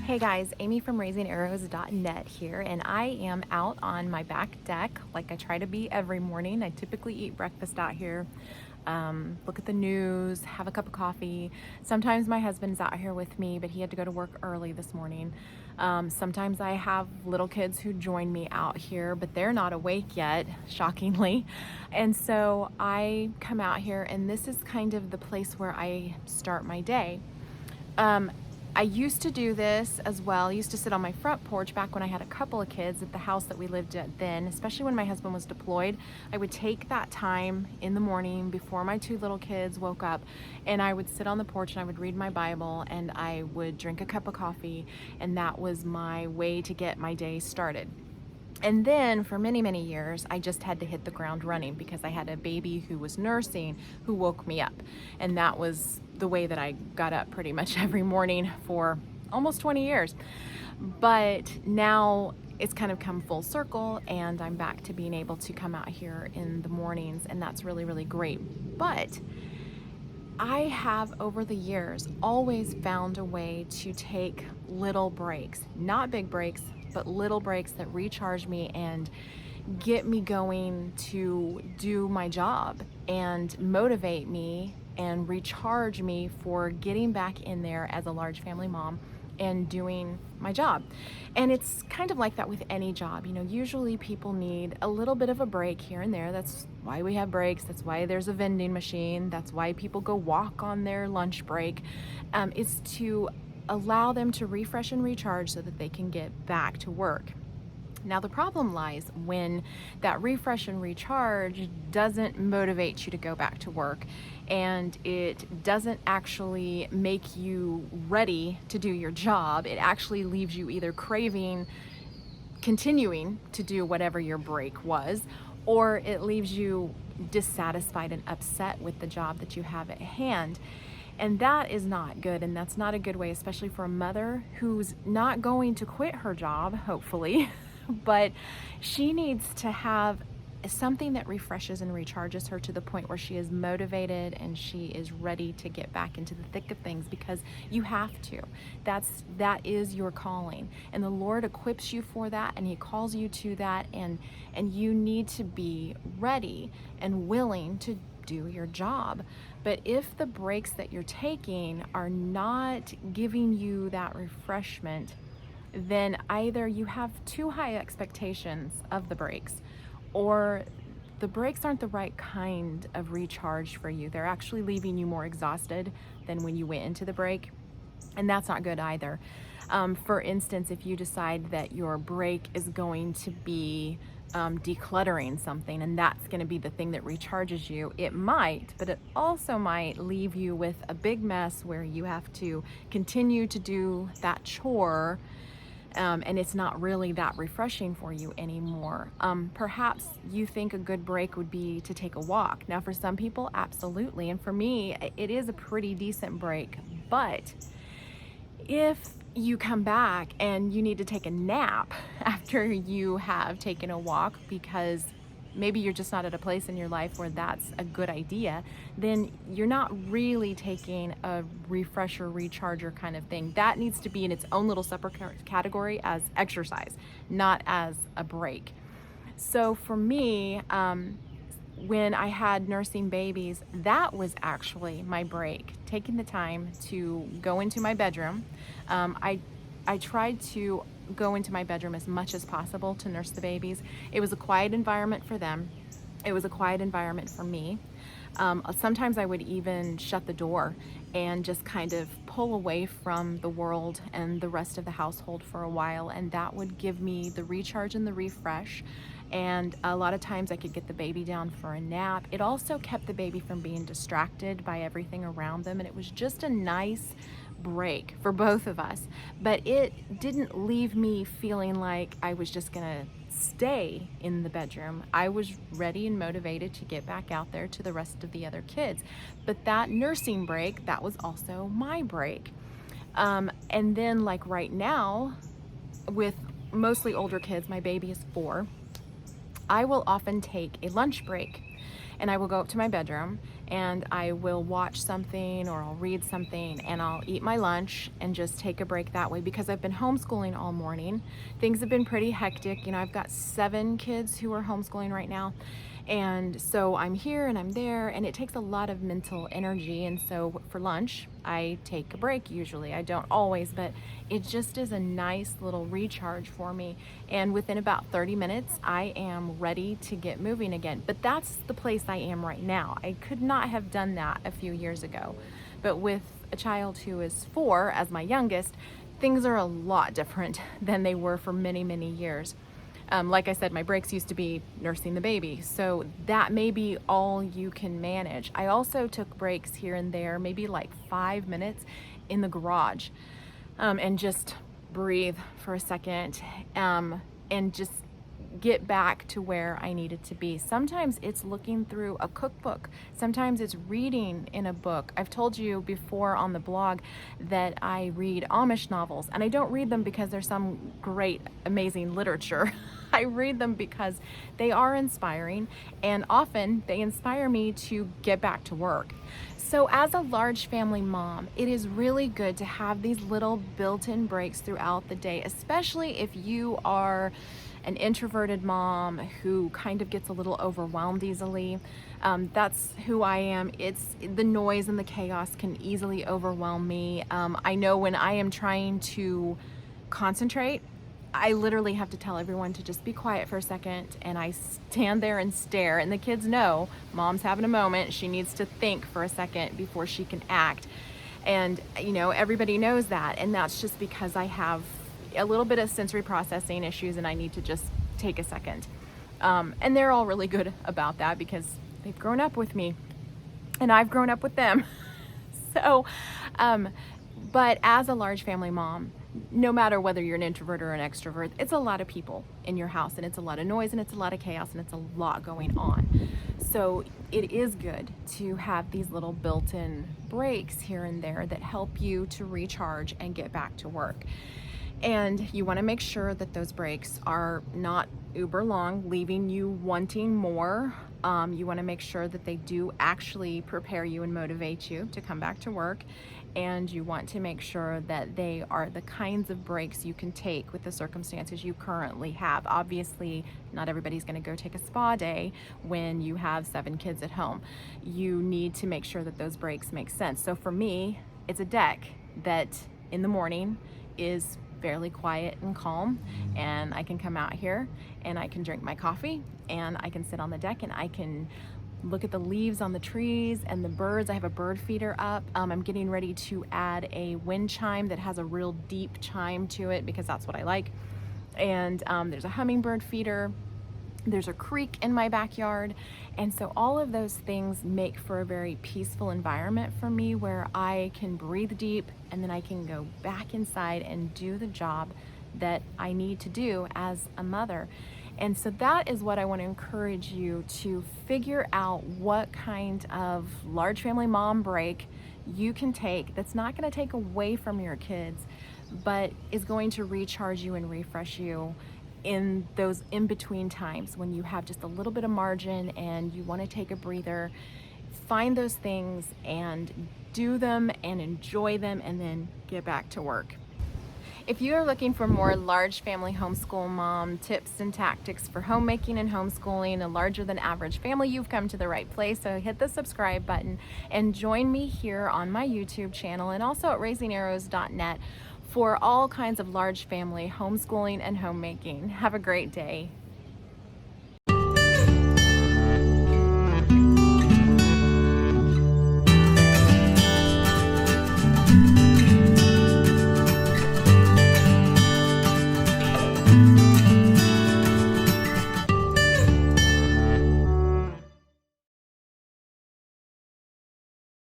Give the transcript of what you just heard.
Hey guys, Amy from raisingarrows.net here, and I am out on my back deck like I try to be every morning. I typically eat breakfast out here, look at the news, have a cup of coffee. Sometimes my husband's out here with me, but he had to go to work early this morning. Sometimes I have little kids who join me out here, but they're not awake yet, shockingly. And so I come out here, and this is kind of the place where I start my day. I used to do this as well. I used to sit on my front porch back when I had a couple of kids at the house that we lived at then, especially when my husband was deployed. I would take that time in the morning before my two little kids woke up, and I would sit on the porch and I would read my Bible and I would drink a cup of coffee, and that was my way to get my day started. And then for many, many years, I just had to hit the ground running because I had a baby who was nursing who woke me up. And that was the way that I got up pretty much every morning for almost 20 years. But now it's kind of come full circle, and I'm back to being able to come out here in the mornings, and that's really, really great. But I have, over the years, always found a way to take little breaks, not big breaks, but little breaks that recharge me and get me going to do my job and motivate me and recharge me for getting back in there as a large family mom and doing my job. And it's kind of like that with any job. You know, usually people need a little bit of a break here and there. That's why we have breaks. That's why there's a vending machine. That's why people go walk on their lunch break. It's to allow them to refresh and recharge so that they can get back to work. Now, the problem lies when that refresh and recharge doesn't motivate you to go back to work, and it doesn't actually make you ready to do your job. It actually leaves you either craving continuing to do whatever your break was, or it leaves you dissatisfied and upset with the job that you have at hand. And that is not good, and that's not a good way, especially for a mother who's not going to quit her job, hopefully, but she needs to have something that refreshes and recharges her to the point where she is motivated and she is ready to get back into the thick of things, because you have to. That is your calling, and the Lord equips you for that, and He calls you to that, and you need to be ready and willing to do your job. But if the breaks that you're taking are not giving you that refreshment, then either you have too high expectations of the breaks, or the breaks aren't the right kind of recharge for you. They're actually leaving you more exhausted than when you went into the break, and that's not good either. For instance, if you decide that your break is going to be decluttering something, and that's going to be the thing that recharges you, it might, but it also might leave you with a big mess where you have to continue to do that chore, and it's not really that refreshing for you anymore. Perhaps you think a good break would be to take a walk. Now, for some people, absolutely, and for me, it is a pretty decent break. But if you come back and you need to take a nap after you have taken a walk because maybe you're just not at a place in your life where that's a good idea, then you're not really taking a refresher, recharger kind of thing. That needs to be in its own little separate category as exercise, not as a break. So for me, when I had nursing babies, that was actually my break, taking the time to go into my bedroom. I tried to go into my bedroom as much as possible to nurse the babies. It was a quiet environment for them. It was a quiet environment for me. Sometimes I would even shut the door and just kind of pull away from the world and the rest of the household for a while, and that would give me the recharge and the refresh. And a lot of times I could get the baby down for a nap. It also kept the baby from being distracted by everything around them, and it was just a nice break for both of us. But it didn't leave me feeling like I was just gonna stay in the bedroom. I was ready and motivated to get back out there to the rest of the other kids. But that nursing break, that was also my break. And then, like right now, with mostly older kids, my baby is 4, I will often take a lunch break, and I will go up to my bedroom and I will watch something or I'll read something and I'll eat my lunch and just take a break that way, because I've been homeschooling all morning. Things have been pretty hectic. You know, I've got 7 kids who are homeschooling right now. And so I'm here and I'm there, and it takes a lot of mental energy. And so for lunch, I take a break usually. I don't always, but it just is a nice little recharge for me. And within about 30 minutes, I am ready to get moving again. But that's the place I am right now. I could not have done that a few years ago. But with a child who is 4 as my youngest, things are a lot different than they were for many, many years. Like I said, my breaks used to be nursing the baby, so that may be all you can manage. I also took breaks here and there, maybe like 5 minutes in the garage, and just breathe for a second, and just get back to where I needed to be. Sometimes it's looking through a cookbook. Sometimes it's reading in a book. I've told you before on the blog that I read Amish novels, and I don't read them because there's some great, amazing literature. I read them because they are inspiring, and often they inspire me to get back to work. So as a large family mom, it is really good to have these little built-in breaks throughout the day, especially if you are an introverted mom who kind of gets a little overwhelmed easily. That's who I am. It's the noise and the chaos can easily overwhelm me. I know when I am trying to concentrate, I literally have to tell everyone to just be quiet for a second, and I stand there and stare, and the kids know mom's having a moment. She needs to think for a second before she can act. And you know, everybody knows that, and that's just because I have a little bit of sensory processing issues and I need to just take a second. And they're all really good about that because they've grown up with me and I've grown up with them. So, but as a large family mom, no matter whether you're an introvert or an extrovert, it's a lot of people in your house, and it's a lot of noise, and it's a lot of chaos, and it's a lot going on. So it is good to have these little built-in breaks here and there that help you to recharge and get back to work. And you want to make sure that those breaks are not uber long, leaving you wanting more. You want to make sure that they do actually prepare you and motivate you to come back to work. And you want to make sure that they are the kinds of breaks you can take with the circumstances you currently have. Obviously, not everybody's going to go take a spa day when you have 7 kids at home. You need to make sure that those breaks make sense. So for me, it's a deck that in the morning is fairly quiet and calm, and I can come out here and I can drink my coffee and I can sit on the deck and I can look at the leaves on the trees and the birds. I have a bird feeder up. I'm getting ready to add a wind chime that has a real deep chime to it because that's what I like. And there's a hummingbird feeder. There's a creek in my backyard. And so all of those things make for a very peaceful environment for me where I can breathe deep and then I can go back inside and do the job that I need to do as a mother. And so that is what I want to encourage you to figure out, what kind of large family mom break you can take that's not going to take away from your kids, but is going to recharge you and refresh you in those in-between times when you have just a little bit of margin and you want to take a breather. Find those things and do them and enjoy them, and then get back to work. If you are looking for more large family homeschool mom tips and tactics for homemaking and homeschooling a larger than average family, you've come to the right place. So hit the subscribe button and join me here on my YouTube channel and also at raisingarrows.net for all kinds of large family homeschooling and homemaking. Have a great day.